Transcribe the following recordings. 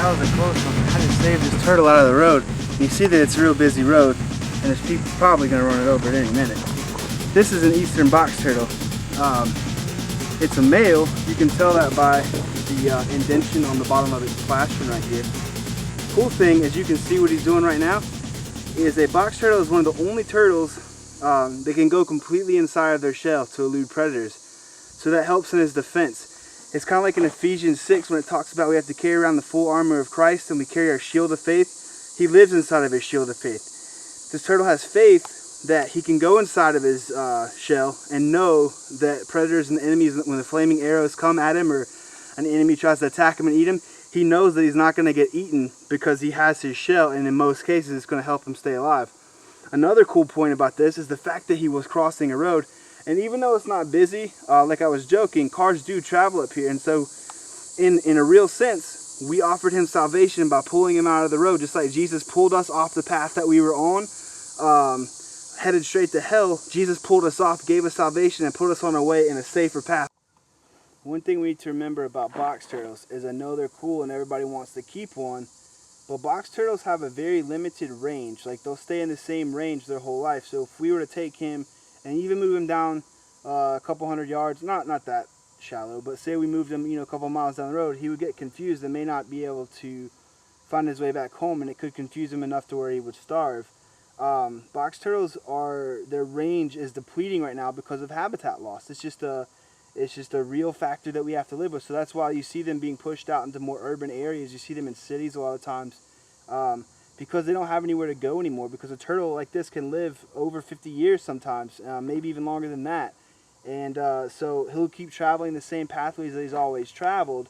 that was a close one. I just saved this turtle out of the road. And you see that it's a real busy road, and there's people probably going to run it over at any minute. This is an eastern box turtle. It's a male. You can tell that by the indentation on the bottom of its plastron right here. Cool thing, as you can see what he's doing right now, is a box turtle is one of the only turtles that can go completely inside of their shell to elude predators. So that helps in his defense. It's kind of like in Ephesians 6 when it talks about we have to carry around the full armor of Christ and we carry our shield of faith. He lives inside of his shield of faith. This turtle has faith that he can go inside of his shell and know that predators and enemies, when the flaming arrows come at him or an enemy tries to attack him and eat him, he knows that he's not going to get eaten because he has his shell, and in most cases it's going to help him stay alive. Another cool point about this is the fact that he was crossing a road, and even though it's not busy, like I was joking, cars do travel up here, and so in a real sense, we offered him salvation by pulling him out of the road, just like Jesus pulled us off the path that we were on, headed straight to hell. Jesus pulled us off, gave us salvation, and put us on our way in a safer path. One thing we need to remember about box turtles is I know they're cool and everybody wants to keep one, but box turtles have a very limited range. Like, they'll stay in the same range their whole life. So if we were to take him and even move him down a couple hundred yards, not that shallow, but say we moved him, a couple miles down the road, he would get confused and may not be able to find his way back home, and it could confuse him enough to where he would starve. Box turtles their range is depleting right now because of habitat loss. It's just a real factor that we have to live with. So that's why you see them being pushed out into more urban areas. You see them in cities a lot of times because they don't have anywhere to go anymore, because a turtle like this can live over 50 years sometimes, maybe even longer than that. And so he'll keep traveling the same pathways that he's always traveled,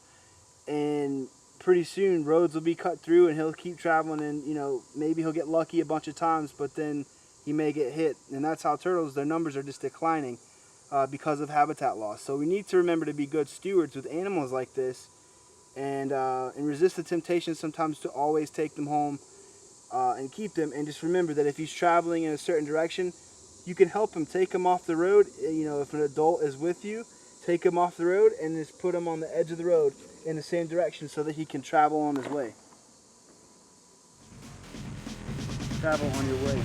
and pretty soon roads will be cut through and he'll keep traveling, and maybe he'll get lucky a bunch of times, but then he may get hit. And that's how turtles, their numbers are just declining because of habitat loss. So we need to remember to be good stewards with animals like this, and resist the temptation sometimes to always take them home and keep them. And just remember that if he's traveling in a certain direction, you can help him. Take him off the road. If an adult is with you, take him off the road and just put him on the edge of the road in the same direction so that he can travel on his way. Travel on your way.